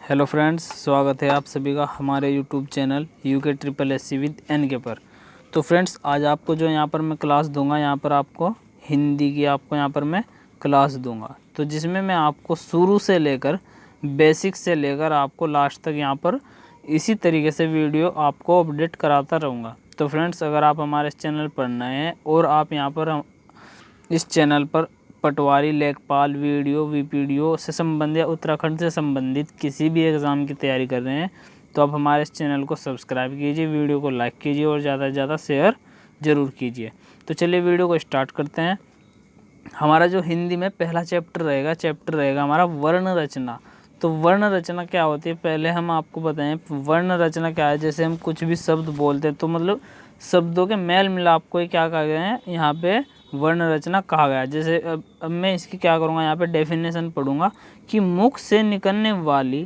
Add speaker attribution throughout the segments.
Speaker 1: Hello friends, स्वागत है आप सभी का हमारे YouTube channel UK triple S C with N K पर। तो फ्रेंड्स, आज आपको जो यहाँ पर मैं क्लास दूंगा, यहाँ पर आपको हिंदी की आपको यहाँ पर मैं क्लास दूंगा, तो जिसमें मैं आपको शुरू से लेकर बेसिक से लेकर आपको लास्ट तक यहाँ पर इसी तरीके से वीडियो आपको अपडेट कराता रहूँगा। तो फ्रेंड्स, अगर आप हमारे इस चैनल पर नए हैं और आप यहाँ पर इस चैनल पर पटवारी, लेखपाल, वीडियो, वीपीडीओ से संबंधित या उत्तराखंड से संबंधित किसी भी एग्ज़ाम की तैयारी कर रहे हैं, तो आप हमारे इस चैनल को सब्सक्राइब कीजिए, वीडियो को लाइक कीजिए और ज़्यादा से ज़्यादा शेयर ज़रूर कीजिए। तो चलिए वीडियो को स्टार्ट करते हैं। हमारा जो हिंदी में पहला चैप्टर रहेगा हमारा वर्ण रचना। तो वर्ण रचना क्या होती है, पहले हम आपको बताएं वर्ण रचना क्या है। जैसे हम कुछ भी शब्द बोलते हैं तो मतलब शब्दों के मेल मिलाप को क्या कहा गया है, यहाँ पे वर्ण रचना कहा गया है। जैसे अब मैं इसकी क्या करूँगा, यहाँ पे डेफिनेशन पढ़ूंगा कि मुख से निकलने वाली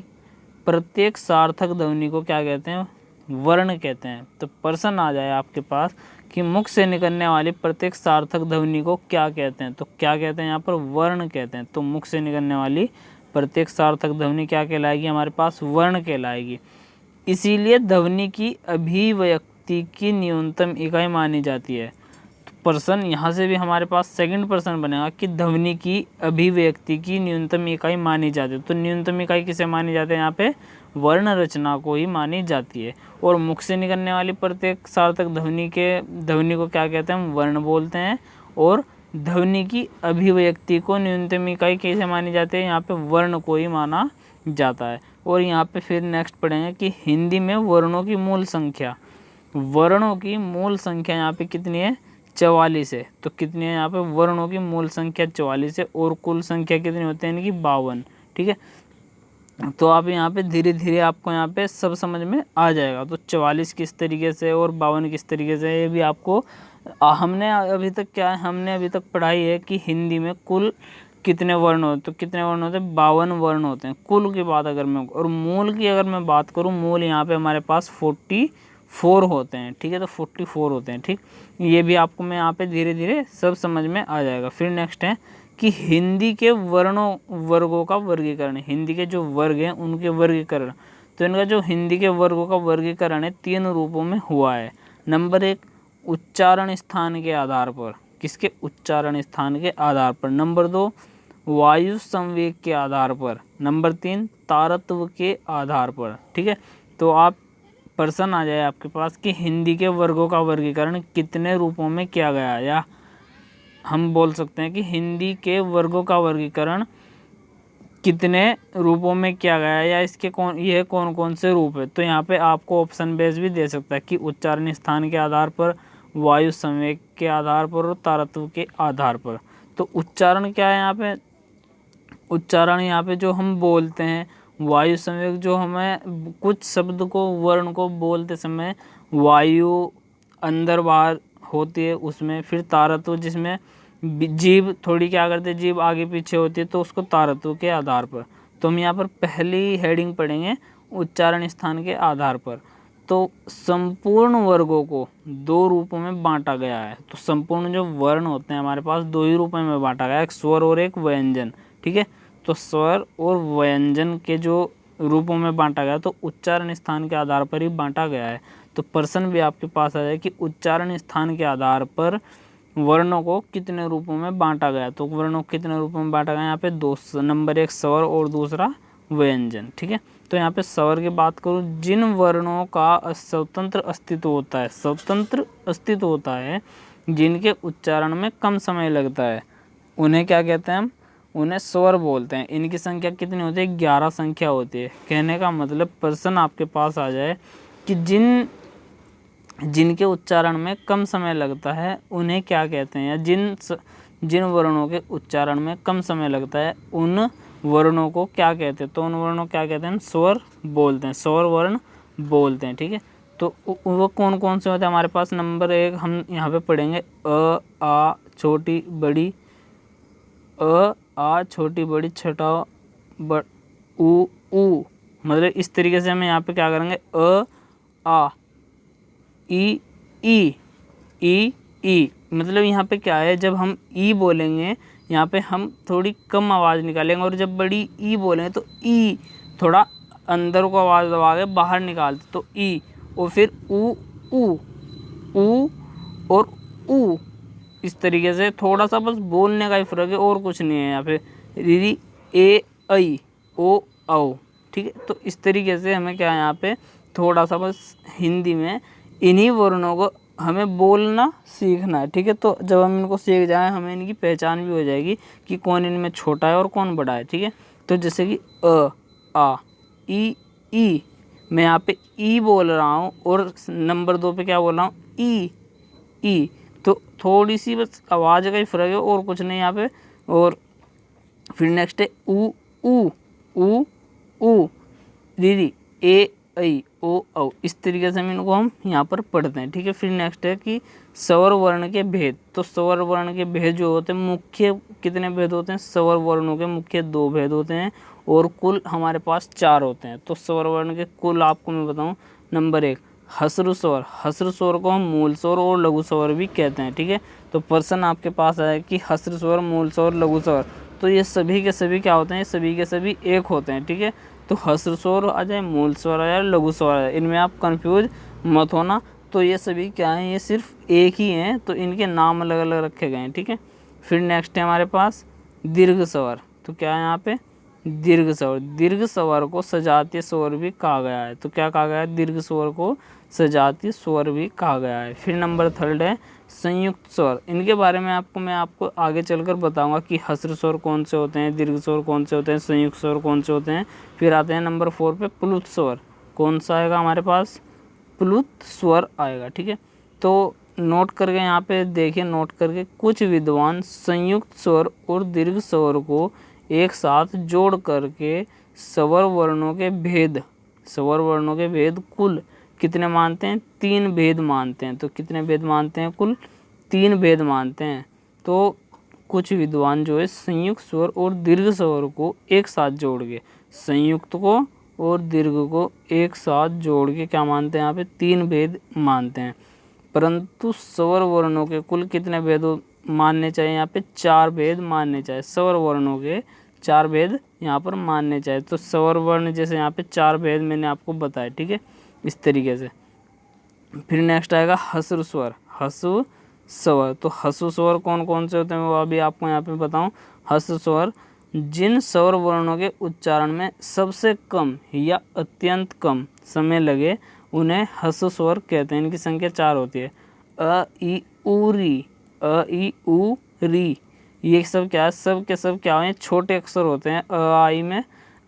Speaker 1: प्रत्येक सार्थक ध्वनि को क्या कहते हैं, वर्ण कहते हैं। तो प्रश्न आ जाए आपके पास कि मुख से निकलने वाली प्रत्येक सार्थक ध्वनि को क्या कहते हैं, तो क्या कहते हैं, यहाँ पर वर्ण कहते हैं। तो मुख से निकलने वाली प्रत्येक सार्थक ध्वनि क्या कहलाएगी, हमारे पास वर्ण कहलाएगी। इसीलिए ध्वनि की अभिव्यक्ति की न्यूनतम इकाई मानी जाती है। तो प्रश्न यहाँ से भी हमारे पास सेकंड प्रश्न बनेगा कि ध्वनि की अभिव्यक्ति की न्यूनतम इकाई मानी जाती है। तो न्यूनतम इकाई किसे मानी जाती है, यहाँ पे वर्ण रचना को ही मानी जाती है। और मुख से निकलने वाली प्रत्येक सार्थक ध्वनि को क्या कहते हैं, हम वर्ण बोलते हैं। और ध्वनि की अभिव्यक्ति को न्यूनतम इकाई कैसे मानी जाती है, यहाँ पे वर्ण को ही माना जाता है। और यहाँ पे फिर नेक्स्ट पढ़ेंगे कि हिंदी में वर्णों की मूल संख्या यहाँ पे कितनी है, 44 है। तो कितनी है यहाँ पे वर्णों की मूल संख्या 44 है। और कुल संख्या कितनी होती है, इनकी 52। ठीक है, तो आप यहाँ पे धीरे धीरे आपको यहाँ पे सब समझ में आ जाएगा। तो 44 किस तरीके से और 52 किस तरीके से, ये भी आपको हमने अभी तक पढ़ाई है कि हिंदी में कुल कितने वर्ण होते, तो कितने वर्ण होते हैं, 52 वर्ण होते हैं कुल की बात अगर मैं। और मूल की अगर मैं बात करूँ, मूल यहाँ पे हमारे पास 44 होते हैं। ठीक है, तो 44 होते हैं। ठीक, ये भी आपको मैं यहाँ पे धीरे धीरे सब समझ में आ जाएगा। फिर नेक्स्ट है कि हिंदी के वर्गों का वर्गीकरण। हिंदी के जो वर्ग हैं उनके वर्गीकरण, तो इनका जो हिंदी के वर्गों का वर्गीकरण है 3 रूपों में हुआ है। नंबर 1, उच्चारण स्थान के आधार पर। किसके, उच्चारण स्थान के आधार पर। नंबर 2, वायु संवेग के आधार पर। नंबर 3, तारत्व के आधार पर। ठीक है, तो आप प्रश्न आ जाए आपके पास कि हिंदी के वर्गों का वर्गीकरण कितने रूपों में किया गया, या हम बोल सकते हैं कि हिंदी के वर्गों का वर्गीकरण कितने रूपों में किया गया है, या इसके कौन कौन से रूप है। तो यहाँ पे आपको ऑप्शन बेस भी दे सकता है कि उच्चारण स्थान के आधार पर, वायु संवेग के आधार पर और तारत्व के आधार पर। तो उच्चारण क्या है यहाँ पे, उच्चारण यहाँ पे जो हम बोलते हैं, वायु संवेग जो हमें कुछ शब्द को, वर्ण को बोलते समय वायु अंदर बाहर होती है उसमें। फिर तारत्व जिसमें जीभ थोड़ी क्या करते हैं, जीभ आगे पीछे होती है, तो उसको तारत्व के आधार पर। तो हम यहाँ पर पहली हेडिंग पढ़ेंगे उच्चारण स्थान के आधार पर। तो संपूर्ण वर्गों को 2 रूपों में बांटा गया है। तो संपूर्ण जो वर्ण होते हैं हमारे पास 2 ही रूपों में बांटा गया है, एक स्वर और एक व्यंजन। ठीक है, तो स्वर और व्यंजन के जो रूपों में बांटा गया, तो उच्चारण स्थान के आधार पर ही बांटा गया है। तो प्रश्न भी आपके पास आ जाए कि उच्चारण स्थान के आधार पर वर्णों को कितने रूपों में बांटा गया। तो वर्णों को कितने रूपों में बांटा गया, यहाँ पे 2, नंबर 1 स्वर और दूसरा व्यंजन। ठीक है, तो यहाँ पे स्वर की बात करूँ, जिन वर्णों का स्वतंत्र अस्तित्व होता है, जिनके उच्चारण में कम समय लगता है, उन्हें क्या कहते हैं, हम उन्हें स्वर बोलते हैं। इनकी संख्या कितनी होती है, 11 संख्या होती है। कहने का मतलब प्रश्न आपके पास आ जाए कि जिनके उच्चारण में कम समय लगता है उन्हें क्या कहते हैं, या जिन वर्णों के उच्चारण में कम समय लगता है उन वर्णों को क्या कहते हैं। तो उन वर्णों को क्या कहते हैं, स्वर बोलते हैं, स्वर वर्ण बोलते हैं। ठीक है, तो वो कौन कौन से होते हैं हमारे पास। नंबर 1 हम यहाँ पे पढ़ेंगे अ, आ छोटी बड़ी, अ आ छोटी बड़ी छठा उ ऊ। मतलब इस तरीके से हम यहाँ पे क्या करेंगे, अ आ ई ई मतलब यहाँ पे क्या है, जब हम ई बोलेंगे यहाँ पे हम थोड़ी कम आवाज़ निकालेंगे, और जब बड़ी ई बोलेंगे तो ई थोड़ा अंदर को आवाज़ दबा के बाहर निकालते तो ई, और फिर ऊ ऊ और ऊ। इस तरीके से थोड़ा सा बस बोलने का ही फ़र्क है और कुछ नहीं है यहाँ पे। री ए ऐ ओ औ, ठीक है। तो इस तरीके से हमें क्या है यहाँ पे थोड़ा सा बस हिंदी में इन्हीं वर्णों को हमें बोलना सीखना है, ठीक है। तो जब हम इनको सीख जाएं हमें इनकी पहचान भी हो जाएगी कि कौन इनमें छोटा है और कौन बड़ा है, ठीक है। तो जैसे कि अ, आ, ई, मैं यहाँ पे ई बोल रहा हूँ और नंबर 2 पे क्या बोल रहा हूँ, ई। तो थोड़ी सी बस आवाज़ का ही फ़र्क है और कुछ नहीं यहाँ पे। और फिर नेक्स्ट है ऊ री ए ऐ ओ औ। इस तरीके से इनको हम यहाँ पर पढ़ते हैं, ठीक है। फिर नेक्स्ट है कि स्वर वर्ण के भेद। तो स्वर वर्ण के भेद जो होते हैं, मुख्य कितने भेद होते हैं, स्वर वर्णों के मुख्य 2 भेद होते हैं और कुल हमारे पास 4 होते हैं। तो स्वर वर्ण के कुल आपको मैं बताऊँ, नंबर 1 हस्र स्वर। हस्र स्वर को हम मूल स्वर और लघु स्वर भी कहते हैं, ठीक है। तो प्रश्न आपके पास आया कि हस्र स्वर, मूल स्वर, लघु स्वर, तो ये सभी के सभी क्या होते हैं, सभी के सभी एक होते हैं, ठीक है। तो हस्र स्वर आ जाए, मूल स्वर आ जाए, लघु स्वर आ जाए, इनमें आप कंफ्यूज मत होना। तो ये सभी क्या हैं, ये सिर्फ एक ही हैं, तो इनके नाम अलग अलग रखे गए हैं, ठीक है। फिर नेक्स्ट है हमारे पास दीर्घ स्वर। तो क्या है यहाँ पे, दीर्घ स्वर। दीर्घ स्वर को सजातीय स्वर भी कहा गया है। तो क्या कहा गया है, दीर्घ स्वर को सजातीय स्वर भी कहा गया है। फिर नंबर 3 है संयुक्त स्वर। इनके बारे में मैं आपको आगे चलकर बताऊंगा कि हस्र स्वर कौन से होते हैं, दीर्घ स्वर कौन से होते हैं, संयुक्त स्वर कौन से होते हैं। फिर आते हैं नंबर 4 पे प्लुत स्वर। कौन सा आएगा हमारे पास, प्लुत स्वर आएगा, ठीक है। तो नोट करके यहाँ पे देखिए, नोट करके कुछ विद्वान संयुक्त स्वर और दीर्घ स्वर को एक साथ जोड़ करके स्वर वर्णों के भेद कुल कितने मानते हैं, 3 भेद मानते हैं। तो कितने भेद मानते हैं, कुल 3 भेद मानते हैं। तो कुछ विद्वान जो है संयुक्त स्वर और दीर्घ स्वर को एक साथ जोड़ के, संयुक्त को और दीर्घ को एक साथ जोड़ के क्या मानते हैं, यहाँ पे 3 भेद मानते हैं। परंतु स्वर वर्णों के कुल कितने भेद मानने चाहिए, यहाँ पे 4 भेद मानने चाहिए। स्वर वर्णों के 4 भेद यहाँ पर मानने चाहिए। तो स्वर वर्ण जैसे यहाँ पे 4 भेद मैंने आपको बताया, ठीक है, इस तरीके से। फिर नेक्स्ट आएगा हस्र स्वर। हस्र स्वर, तो हस्र स्वर कौन कौन से होते हैं वो अभी आपको यहाँ पे बताऊँ। हस्र स्वर जिन स्वर वर्णों के उच्चारण में सबसे कम या अत्यंत कम समय लगे उन्हें हस्र स्वर कहते हैं। इनकी संख्या 4 होती है। अ ई उ री, अ ई उ री, ये सब क्या है, सब के सब क्या हैं, छोटे अक्षर होते हैं। अ आई में,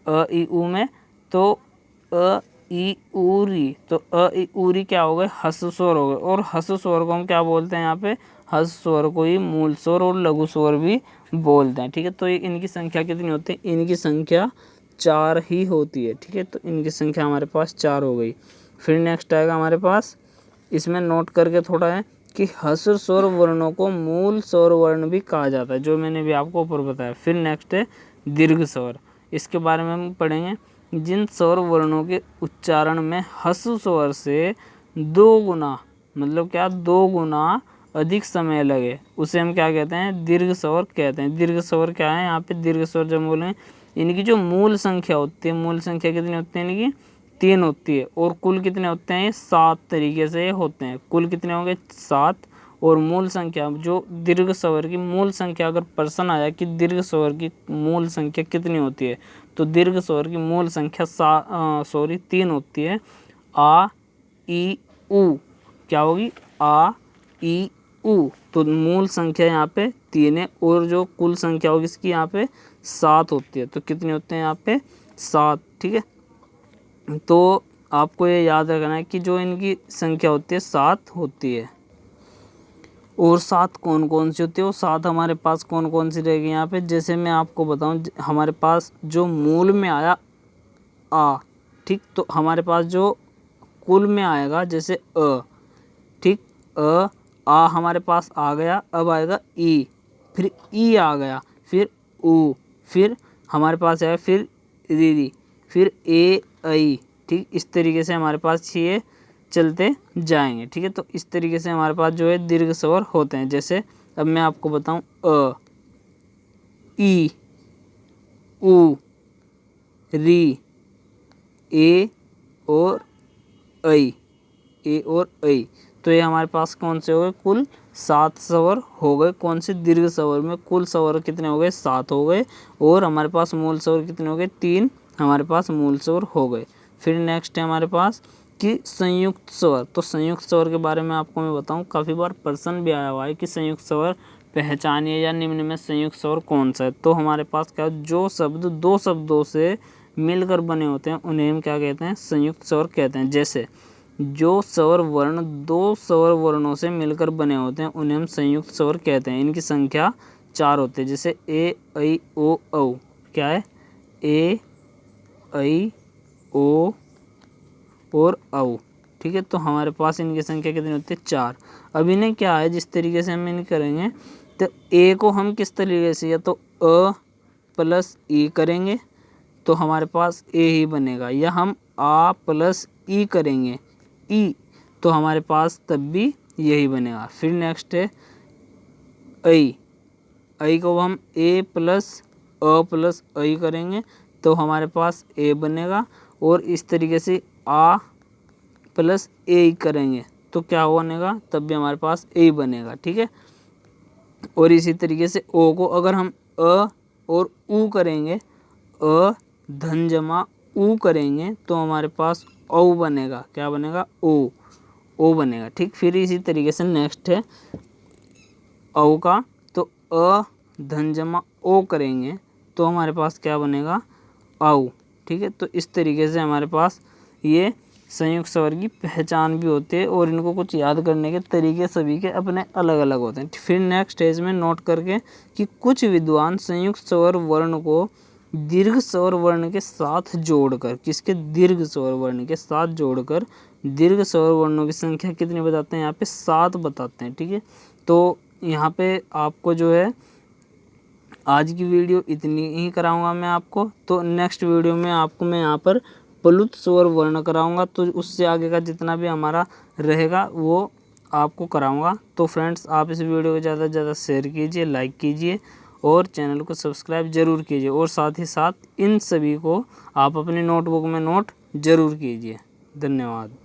Speaker 1: अ ई उ में, तो अ ई उ री, तो अ ई उ री क्या हो गए, हस्र स्वर हो गए। और हस्र स्वर को हम क्या बोलते हैं, यहाँ पे हस्र स्वर को ही मूल स्वर और लघु स्वर भी बोलते हैं, ठीक है। तो इनकी संख्या कितनी होती है, इनकी संख्या 4 ही होती है, ठीक है। तो इनकी संख्या हमारे पास 4 हो गई। फिर नेक्स्ट आएगा हमारे पास, इसमें नोट करके थोड़ा है कि हस्र स्वर वर्णों को मूल स्वर वर्ण भी कहा जाता है, जो मैंने भी आपको ऊपर बताया। फिर नेक्स्ट है दीर्घ स्वर। इसके बारे में हम पढ़ेंगे। जिन स्वर वर्णों के उच्चारण में हस्र स्वर से 2 गुना, मतलब क्या, 2 गुना अधिक समय लगे, उसे हम क्या कहते हैं, दीर्घ स्वर कहते हैं। दीर्घ स्वर क्या है, यहाँ पे दीर्घ स्वर जब बोलें, इनकी जो मूल संख्या होती है, मूल संख्या कितनी होती है इनकी, 3 होती है। और कुल कितने होते हैं, 7 तरीके से होते हैं। कुल कितने होंगे, 7। और मूल संख्या, जो दीर्घ स्वर की मूल संख्या, अगर प्रश्न आया कि दीर्घ स्वर की मूल संख्या कितनी होती है, तो दीर्घ स्वर की मूल संख्या 3 होती है। आ ई उ, क्या होगी, आ ई उ। तो मूल संख्या यहाँ पे 3 है और जो कुल संख्या होगी इसकी यहाँ पे 7 होती है। तो कितने होते हैं यहाँ पे, 7, ठीक है। तो आपको ये याद रखना है कि जो इनकी संख्या होती है 7 होती है। और 7 कौन कौन सी होती है, वो 7 हमारे पास कौन कौन सी रहेगी यहाँ पे, जैसे मैं आपको बताऊँ, हमारे पास जो मूल में आया आ, ठीक, तो हमारे पास जो कुल में आएगा जैसे अ, ठीक, आ हमारे पास आ गया, अब आएगा ई, फिर ई आ गया, फिर ऊ, फिर हमारे पास आया फिर री, फिर ए ऐ, ठीक, इस तरीके से हमारे पास ये चलते जाएंगे, ठीक है। तो इस तरीके से हमारे पास जो है दीर्घ स्वर होते हैं। जैसे अब मैं आपको बताऊं, अ, ई, उ, री, ए और ऐ, ए और ऐ। तो ये हमारे पास कौन से हो गए, कुल 7 स्वर हो गए। कौन से, दीर्घ स्वर में कुल स्वर कितने हो गए, 7 हो गए। और हमारे पास मूल स्वर कितने हो गए, 3 हमारे पास मूल स्वर हो गए। फिर नेक्स्ट है हमारे पास कि संयुक्त स्वर। तो संयुक्त स्वर के बारे में आपको मैं बताऊं, काफ़ी बार प्रश्न भी आया हुआ है कि संयुक्त स्वर पहचानिए या निम्न में संयुक्त स्वर कौन सा है। तो हमारे पास क्या, जो शब्द 2 शब्दों से मिलकर बने होते हैं उन्हें हम क्या कहते हैं, संयुक्त स्वर कहते हैं। जैसे जो स्वर वर्ण 2 स्वर वर्णों से मिलकर बने होते हैं उन्हें हम संयुक्त स्वर कहते हैं। इनकी संख्या 4 होती है। जैसे ए ऐ ओ औ, क्या है, ए ऐ ओ और औ, ठीक है। तो हमारे पास इनकी संख्या कितनी होती है, 4। अब इन्हें क्या है, जिस तरीके से हम इन्हें करेंगे, तो ए को हम किस तरीके से, या तो अ प्लस ई करेंगे तो हमारे पास ए ही बनेगा, या हम आ प्लस ई करेंगे ई, तो हमारे पास तब भी यही बनेगा। फिर नेक्स्ट है ऐ, ऐ को हम ए प्लस अ प्लस ऐ करेंगे तो हमारे पास ए बनेगा। और इस तरीके से आ प्लस ए करेंगे तो क्या बनेगा, तब भी हमारे पास ए बनेगा, ठीक है। और इसी तरीके से ओ को अगर हम अ और ऊ करेंगे, अ धन जमा ऊ करेंगे तो हमारे पास औ बनेगा, क्या बनेगा, ओ बनेगा, ठीक। फिर इसी तरीके से नेक्स्ट है औ का, तो अ धन जमा ओ करेंगे तो हमारे पास क्या बनेगा, औ, ठीक है। तो इस तरीके से हमारे पास ये संयुक्त स्वर की पहचान भी होती है और इनको कुछ याद करने के तरीके सभी के अपने अलग अलग होते हैं। फिर नेक्स्ट स्टेज में नोट करके कि कुछ विद्वान संयुक्त स्वर वर्ण को दीर्घ स्वर वर्ण के साथ जोड़कर, किसके, दीर्घ स्वर वर्ण के साथ जोड़कर दीर्घ स्वर वर्णों की संख्या कितनी बताते हैं, यहाँ पे 7 बताते हैं, ठीक है। तो यहाँ पे आपको जो है आज की वीडियो इतनी ही कराऊंगा मैं आपको। तो नेक्स्ट वीडियो में आपको मैं यहाँ पर प्लुत स्वर वर्ण कराऊंगा, तो उससे आगे का जितना भी हमारा रहेगा वो आपको कराऊंगा। तो फ्रेंड्स, आप इस वीडियो को ज़्यादा से ज़्यादा शेयर कीजिए, लाइक कीजिए और चैनल को सब्सक्राइब जरूर कीजिए। और साथ ही साथ इन सभी को आप अपनी नोटबुक में नोट जरूर कीजिए। धन्यवाद।